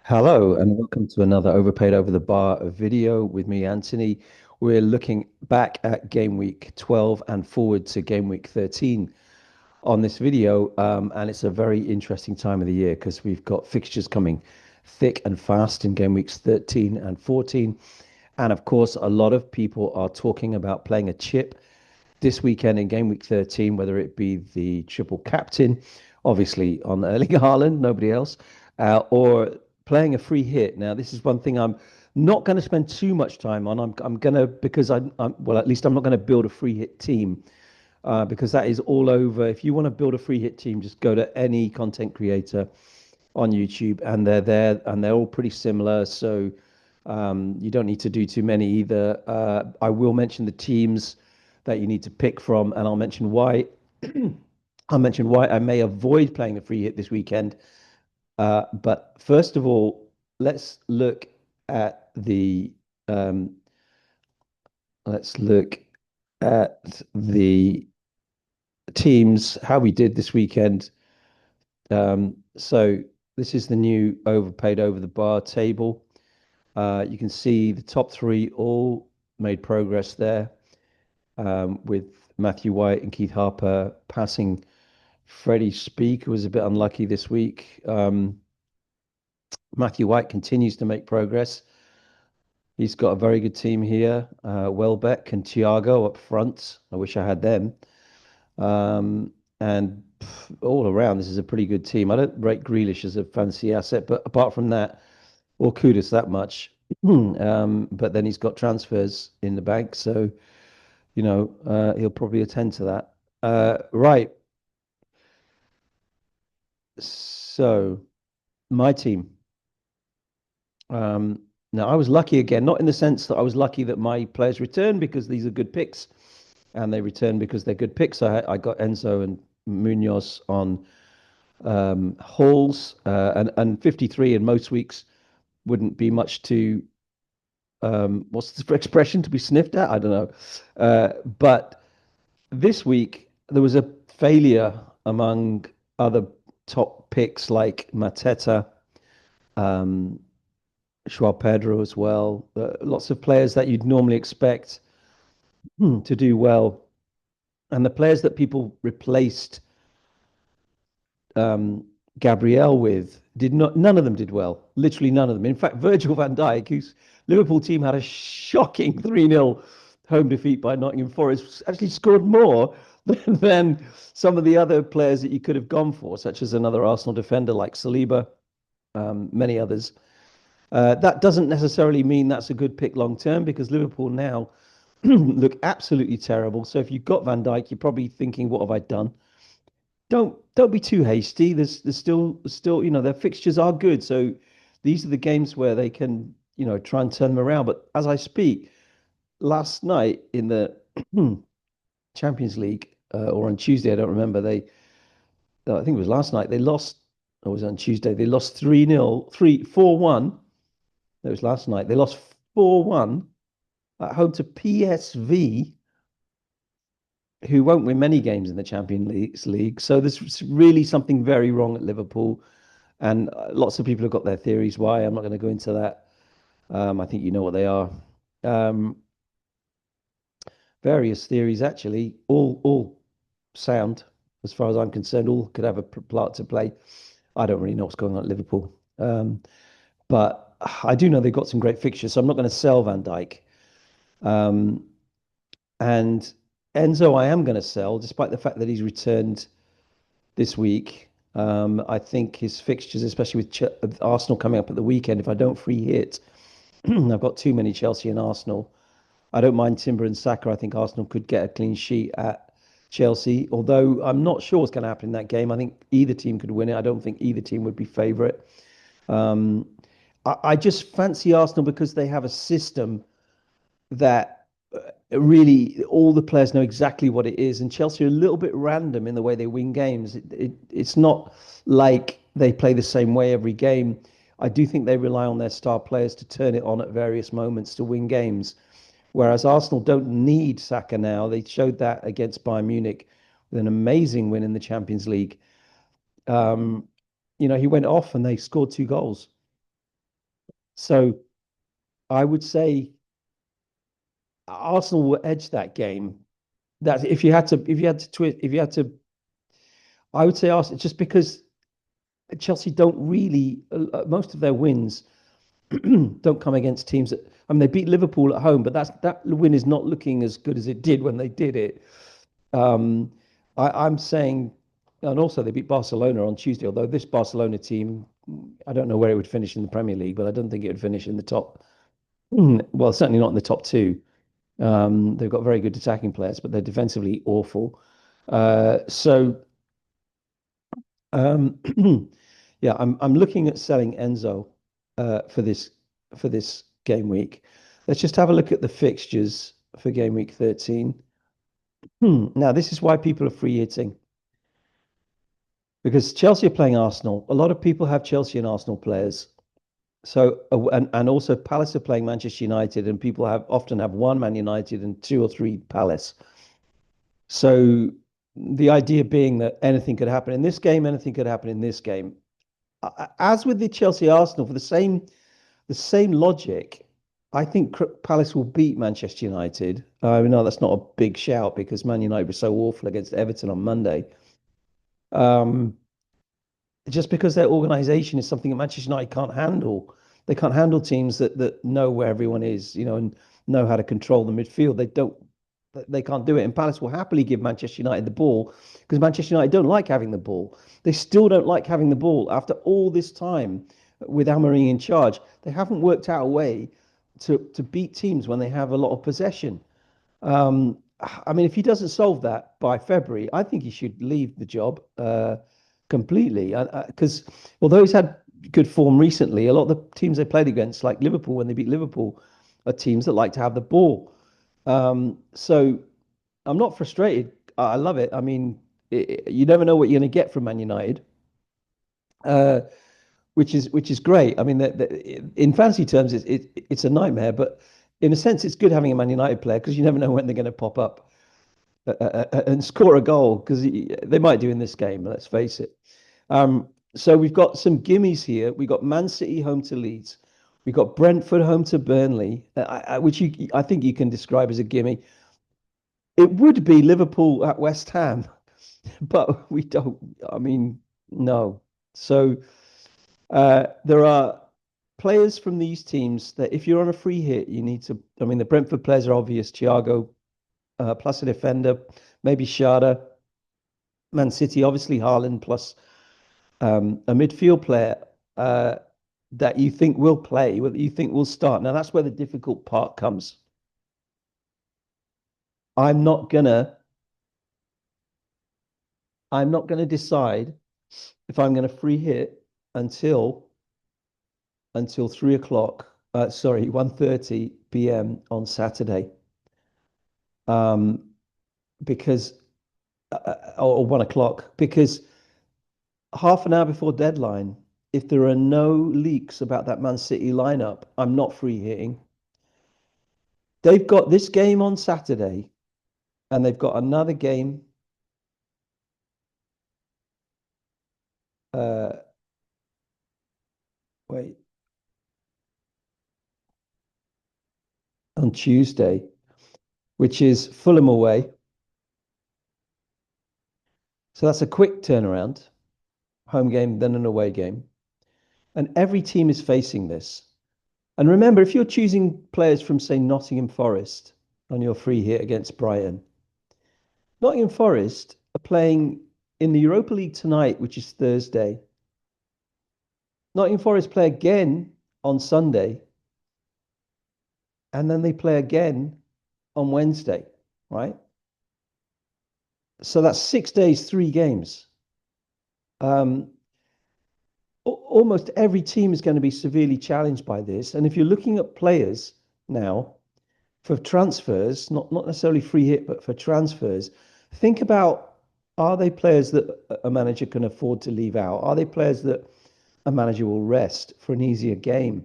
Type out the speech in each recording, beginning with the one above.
Hello and welcome to another Overpaid Over the Bar video with me, Anthony. We're looking back at game week 12 and forward to game week 13 on this video. And it's a very interesting time of the year because we've got fixtures coming thick and fast in game weeks 13 and 14. And of course, a lot of people are talking about playing a chip this weekend in game week 13, whether it be the triple captain, obviously on Erling Haaland, nobody else, or playing a free hit. Now, this is one thing I'm not going to spend too much time on. I'm going to, because well, at least I'm not going to build a free hit team because that is all over. If you want to build a free hit team, just go to any content creator on YouTube and they're there and they're all pretty similar. So you don't need to do too many either. I will mention the teams that you need to pick from, and I'll mention why. I'll mention why I may avoid playing a free hit this weekend. But first of all, let's look at the um, let's look at the teams how we did this weekend. So this is the new overpaid over the bar table. You can see the top three all made progress there, with Matthew White and Keith Harper passing Freddie Speak, who was a bit unlucky this week. Matthew White continues to make progress. He's got a very good team here. Welbeck and Thiago up front. I wish I had them. And all around, this is a pretty good team. I don't rate Grealish as a fancy asset, but apart from that, or Kudus that much. But then he's got transfers in the bank, so he'll probably attend to that. Right. So my team. Now I was lucky again, not in the sense that I was lucky that my players returned because these are good picks, and they returned because they're good picks. I got Enzo and Munoz on Halls, and 53 in most weeks wouldn't be much to what's the expression, to be sniffed at? I don't know. But this week there was a failure among other top picks like Mateta, um, Joao Pedro as well. Lots of players that you'd normally expect to do well, and the players that people replaced um, Gabriel with did not. None of them did well. Literally none of them. In fact, Virgil van Dijk, whose Liverpool team had a shocking 3-0 home defeat by Nottingham Forest, actually scored more than some of the other players that you could have gone for, such as another Arsenal defender like Saliba, many others. That doesn't necessarily mean that's a good pick long term because Liverpool now look absolutely terrible. So if you've got Van Dijk, you're probably thinking, "What have I done?" Don't be too hasty. There's still their fixtures are good. So these are the games where they can try and turn them around. But as I speak, last night in the Champions League, or on Tuesday, I don't remember. I think it was last night. They lost. Or was it on Tuesday? They lost 3-0, 4-1. It was last night. They lost 4-1 at home to PSV, who won't win many games in the Champions League. So there's really something very wrong at Liverpool. And lots of people have got their theories why. I'm not going to go into that. I think you know what they are. Um, Various theories, actually, all sound as far as I'm concerned. All could have a part to play. I don't really know what's going on at Liverpool. But I do know they've got some great fixtures, so I'm not going to sell Van Dijk. Um, and Enzo, I am going to sell, despite the fact that he's returned this week. I think his fixtures, especially with Arsenal coming up at the weekend, if I don't free hit, I've got too many Chelsea and Arsenal. I don't mind Timber and Saka. I think Arsenal could get a clean sheet at Chelsea, although I'm not sure what's going to happen in that game. I think either team could win it. I don't think either team would be favourite. Um, I just fancy Arsenal because they have a system that really all the players know exactly what it is, and Chelsea are a little bit random in the way they win games. It's not like they play the same way every game. I do think they rely on their star players to turn it on at various moments to win games. Whereas Arsenal don't need Saka now. They showed that against Bayern Munich with an amazing win in the Champions League. Um, he went off and they scored two goals. So I would say Arsenal will edge that game. That if you had to, I would say Arsenal just because Chelsea don't really most of their wins don't come against teams that I mean they beat Liverpool at home, but that win is not looking as good as it did when they did it. Um, I'm saying, and also they beat Barcelona on Tuesday. Although this Barcelona team, I don't know where it would finish in the Premier League, but I don't think it would finish in the top. Well, certainly not in the top two. They've got very good attacking players, but they're defensively awful. So um, yeah, I'm looking at selling Enzo for this game week. Let's just have a look at the fixtures for game week 13. Now, this is why people are free hitting because Chelsea are playing Arsenal. A lot of people have Chelsea and Arsenal players. So and also Palace are playing Manchester United, and people have often have one Man United and two or three Palace. So the idea being that anything could happen in this game, anything could happen in this game. As with the Chelsea Arsenal, for the same logic, I think Palace will beat Manchester United. I know that's not a big shout because Man United was so awful against Everton on Monday. Um, just because their organisation is something that Manchester United can't handle. They can't handle teams that know where everyone is, and know how to control the midfield. They can't do it. And Palace will happily give Manchester United the ball because Manchester United don't like having the ball. They still don't like having the ball after all this time with Amorim in charge. They haven't worked out a way to beat teams when they have a lot of possession. Um, I mean, if he doesn't solve that by February, I think he should leave the job completely. Because although he's had good form recently, a lot of the teams they played against, like Liverpool, when they beat Liverpool, are teams that like to have the ball. So I'm not frustrated. I love it. I mean, you never know what you're going to get from Man United, uh, which is great. I mean, in fantasy terms, it's a nightmare, but in a sense, it's good having a Man United player because you never know when they're going to pop up and score a goal because they might do in this game. Let's face it. So we've got some gimmies here. We've got Man City home to Leeds. We've got Brentford home to Burnley, which I think you can describe as a gimme. It would be Liverpool at West Ham, but we don't. I mean, no. So there are players from these teams that if you're on a free hit, you need to. I mean, the Brentford players are obvious. Thiago, plus a defender, maybe Shada. Man City, obviously Haaland plus a midfield player uh, that you think will play, that you think will start. Now that's where the difficult part comes. I'm not gonna, I'm not gonna decide if I'm gonna free hit until 3 o'clock. Sorry, 1:30 p.m. on Saturday. Um, because or 1 o'clock because half an hour before deadline, if there are no leaks about that Man City lineup, I'm not free hitting. They've got this game on Saturday, and they've got another game. Uh, wait, on Tuesday, which is Fulham away. So that's a quick turnaround, home game, then an away game. And every team is facing this. And remember, if you're choosing players from, say, Nottingham Forest on your free hit against Brighton, Nottingham Forest are playing in the Europa League tonight, which is Thursday. Nottingham Forest play again on Sunday, and then they play again on Wednesday, right? So that's 6 days, three games. Um, Almost every team is going to be severely challenged by this. And if you're looking at players now for transfers, not necessarily free hit, but for transfers, think about, are they players that a manager can afford to leave out? Are they players that a manager will rest for an easier game?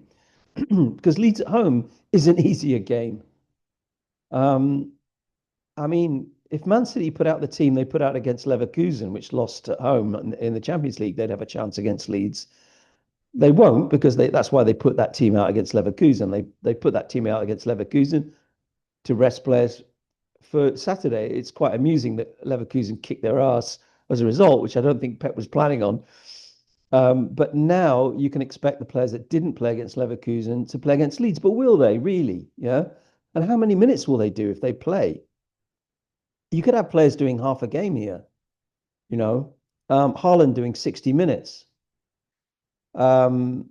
Because Leeds at home is an easier game. Um, I mean, if Man City put out the team they put out against Leverkusen, which lost at home in the Champions League, they'd have a chance against Leeds. They won't because that's why they put that team out against Leverkusen. They put that team out against Leverkusen to rest players for Saturday. It's quite amusing that Leverkusen kicked their ass as a result, which I don't think Pep was planning on. But now you can expect the players that didn't play against Leverkusen to play against Leeds. But will they really? Yeah. And how many minutes will they do if they play? You could have players doing half a game here, you know. Haaland doing 60 minutes um,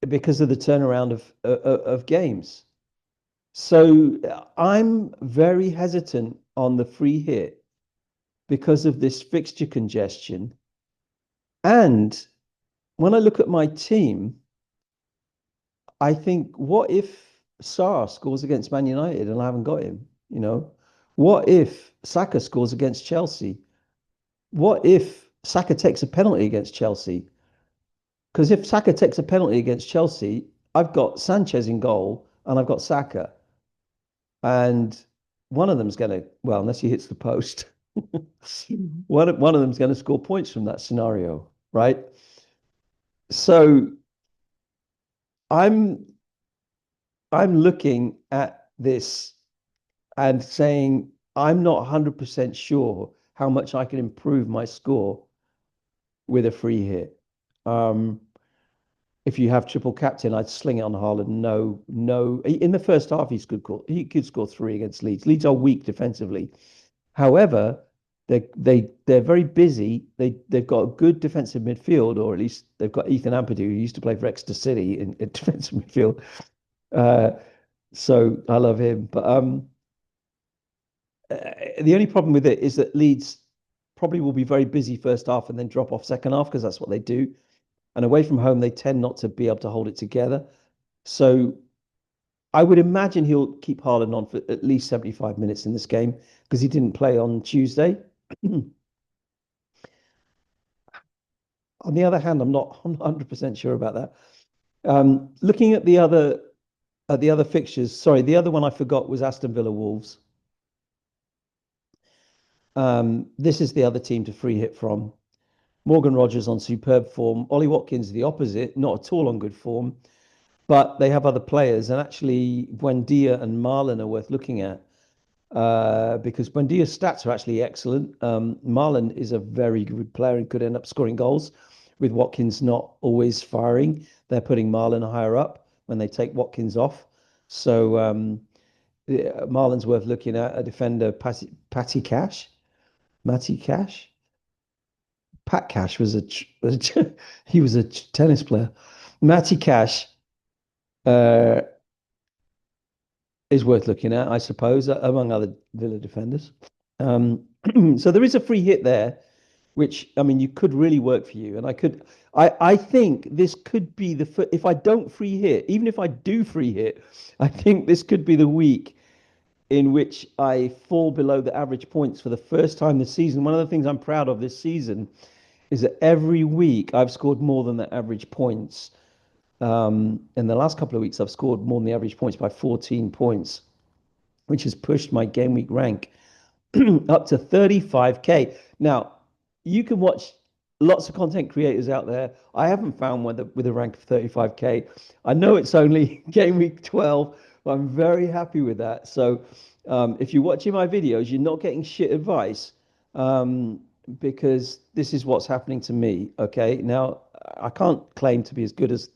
because of the turnaround of games. So I'm very hesitant on the free hit because of this fixture congestion. And when I look at my team, I think, what if Saar scores against Man United and I haven't got him? You know, what if Saka scores against Chelsea? What if Saka takes a penalty against Chelsea? Because if Saka takes a penalty against Chelsea, I've got Sanchez in goal and I've got Saka, and one of them's going to, well, unless he hits the post, one of them's going to score points from that scenario, right? So I'm I'm looking at this and saying I'm not 100% sure how much I can improve my score with a free hit. Um, if you have triple captain, I'd sling it on Haaland. No, no. In the first half, he could score three against Leeds. Leeds are weak defensively. However, they're very busy. They've got a good defensive midfield, or at least they've got Ethan Ampadu, who used to play for Exeter City in defensive midfield. Uh, so I love him. But the only problem with it is that Leeds probably will be very busy first half and then drop off second half because that's what they do. And away from home, they tend not to be able to hold it together. So I would imagine he'll keep Haaland on for at least 75 minutes in this game because he didn't play on Tuesday. On the other hand, I'm not 100% sure about that. Looking at the other fixtures, sorry, the other one I forgot was Aston Villa Wolves. This is the other team to free hit from. Morgan Rogers on superb form. Ollie Watkins the opposite, not at all on good form, but they have other players. And actually, Buendia and Marlon are worth looking at because Buendia's stats are actually excellent. Marlon is a very good player and could end up scoring goals with Watkins not always firing. They're putting Marlon higher up when they take Watkins off. So Marlon's worth looking at. A defender, Patty Cash, Matty Cash. Pat Cash he was a tennis player. Matty Cash uh, is worth looking at, I suppose, among other Villa defenders. Um, so there is a free hit there, which I mean, you could really work for you. And I think this could be if I don't free hit, even if I do free hit, I think this could be the week in which I fall below the average points for the first time this season. One of the things I'm proud of this season is that every week I've scored more than the average points. In the last couple of weeks, I've scored more than the average points by 14 points, which has pushed my game week rank up to 35k. Now, you can watch lots of content creators out there. I haven't found one with a rank of 35k. I know it's only game week 12, but I'm very happy with that. So, if you're watching my videos, you're not getting shit advice because this is what's happening to me. Okay. Now, I can't claim to be as good as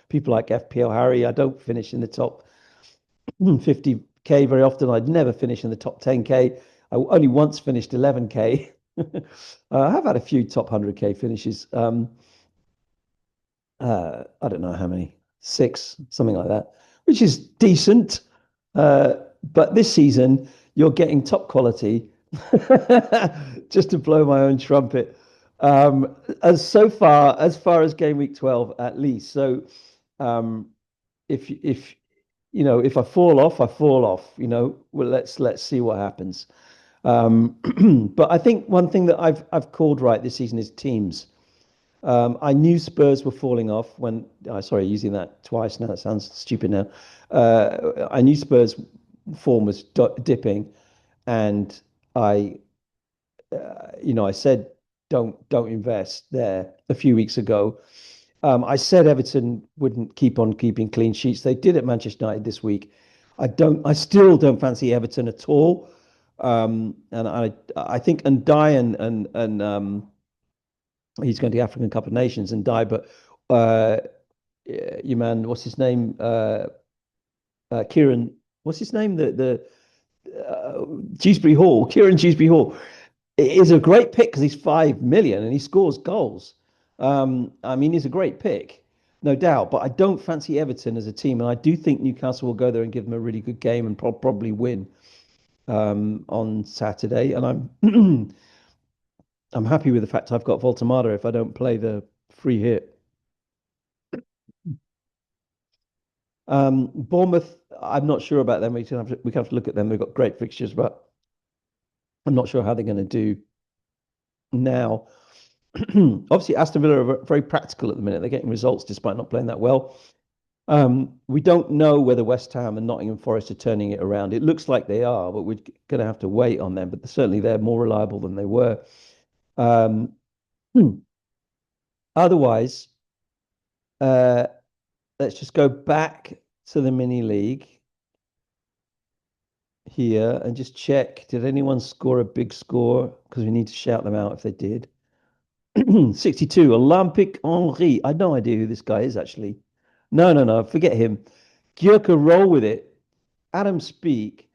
people like FPL Harry. I don't finish in the top 50k very often. I'd never finish in the top 10k. I only once finished 11k. I have had a few top 100k finishes. I don't know how many, six, something like that, which is decent. Uh, but this season, you're getting top quality, just to blow my own trumpet. As far as game week 12, at least. So, um, if if I fall off, I fall off. Well, let's see what happens. Um, but I think one thing that I've called right this season is teams. I knew Spurs were falling off when, sorry, using that twice now, that sounds stupid now. I knew Spurs' form was dipping, and I, I said don't invest there a few weeks ago, I said Everton wouldn't keep on keeping clean sheets. They did at Manchester United this week. I still don't fancy Everton at all. And I think and he's going to the African Cup of Nations and die. But uh, you man, what's his name? Kieran, what's his name? The Dewsbury Hall, Kieran Dewsbury Hall is a great pick because he's 5 million and he scores goals. I mean, he's a great pick, no doubt. But I don't fancy Everton as a team, and I do think Newcastle will go there and give them a really good game and probably win on Saturday. And I'm I'm happy with the fact I've got Voltamada if I don't play the free hit. Bournemouth, I'm not sure about them. We can have to look at them. They've got great fixtures, but I'm not sure how they're going to do now. Obviously, Aston Villa are very practical at the minute. They're getting results despite not playing that well. We don't know whether West Ham and Nottingham Forest are turning it around. It looks like they are, but we're going to have to wait on them. But certainly they're more reliable than they were. Um, Otherwise, uh, let's just go back to the mini league here and just check. Did anyone score a big score? Because we need to shout them out if they did. 62, Olympic Henri. I had no idea who this guy is actually. No, no, no, forget him. Gyökeres roll with it. Adam Speak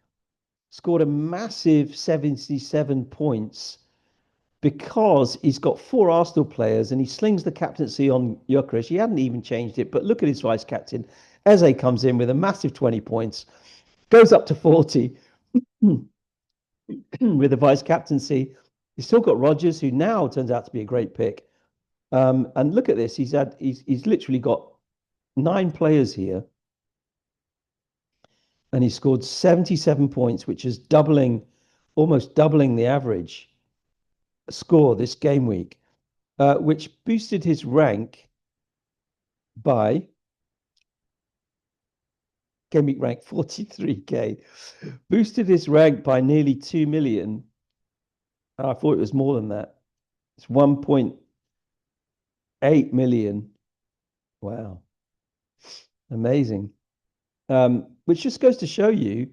scored a massive 77 points because he's got four Arsenal players and he slings the captaincy on Gyökeres. He hadn't even changed it, but look at his vice captain. Eze comes in with a massive 20 points, goes up to 40 with the vice captaincy. He's still got Rodgers, who now turns out to be a great pick. And look at this. He's literally got 9 players here, and he scored 77 points, which is almost doubling the average score this game week, which boosted his rank by game week rank 43k, boosted his rank by nearly 2 million. I thought it was more than that. It's 1.8 million. Wow, amazing. Which just goes to show you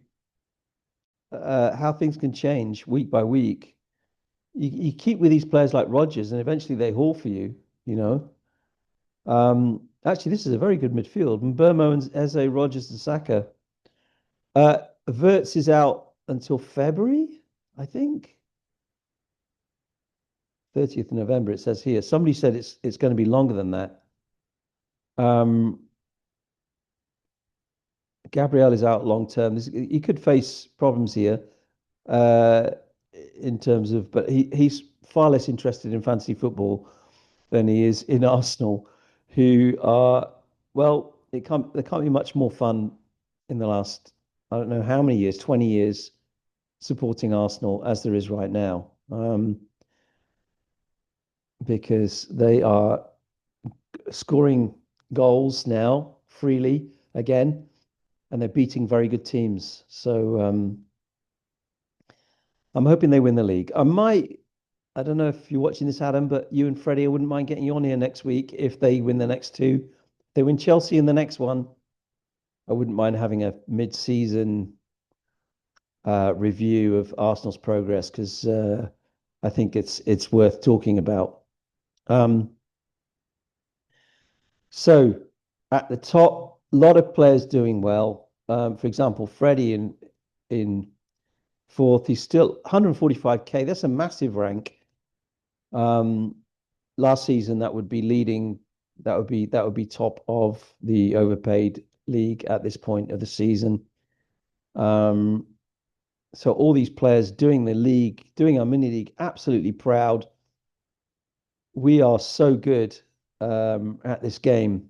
how things can change week by week. You keep with these players like Rodgers, and eventually they haul for you. You know. Actually, this is a very good midfield. Mbeumo and Eze, Rodgers, and Saka. Verts is out until February, I think. 30th of November, it says here. Somebody said it's going to be longer than that. Um, Gabriel is out long term. He could face problems here uh, in terms of, but he's far less interested in fantasy football than he is in Arsenal, who are, well, there can't be much more fun in the last, I don't know how many years, 20 years supporting Arsenal as there is right now, because they are scoring goals now freely again, and they're beating very good teams. So I'm hoping they win the league. I don't know if you're watching this, Adam, but you and Freddie, I wouldn't mind getting you on here next week if they win the next two. If they win Chelsea in the next one, I wouldn't mind having a mid-season review of Arsenal's progress because I think it's worth talking about. Um, so at the top, a lot of players doing well. For example, Freddie in fourth, he's still 145k. That's a massive rank. Um, Last season, that would be leading. That would be top of the overpaid league at this point of the season. Um, so all these players doing the league, doing our mini league, absolutely proud. We are so good at this game.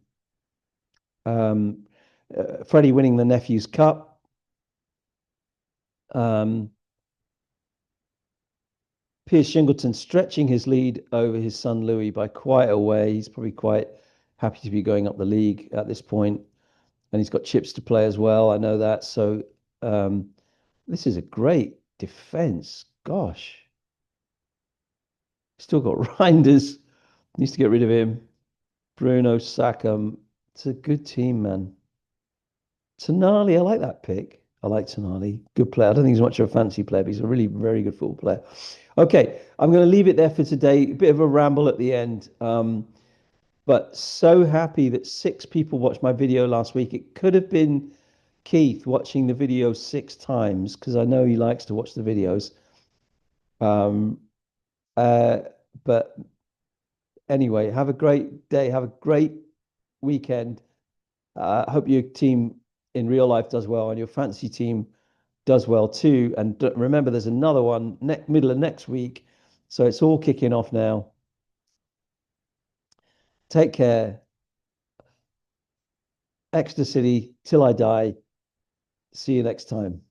Um, Freddie winning the Nephews Cup. Um, Piers Shingleton stretching his lead over his son Louis by quite a way. He's probably quite happy to be going up the league at this point, and he's got chips to play as well. I know that. So um, this is a great defense. Gosh, still got Reinders. Needs to get rid of him. Bruno Saka. It's a good team, man. Tonali, I like that pick. I like Tonali. Good player. I don't think he's much of a fancy player, but he's a really very good football player. Okay, I'm going to leave it there for today. A bit of a ramble at the end. But so happy that six people watched my video last week. It could have been Keith watching the video six times because I know he likes to watch the videos. Um, uh, but anyway, have a great day. Have a great weekend. I hope your team in real life does well and your fancy team does well too. And remember, there's another one middle of next week. So it's all kicking off now. Take care. Exeter City till I die. See you next time.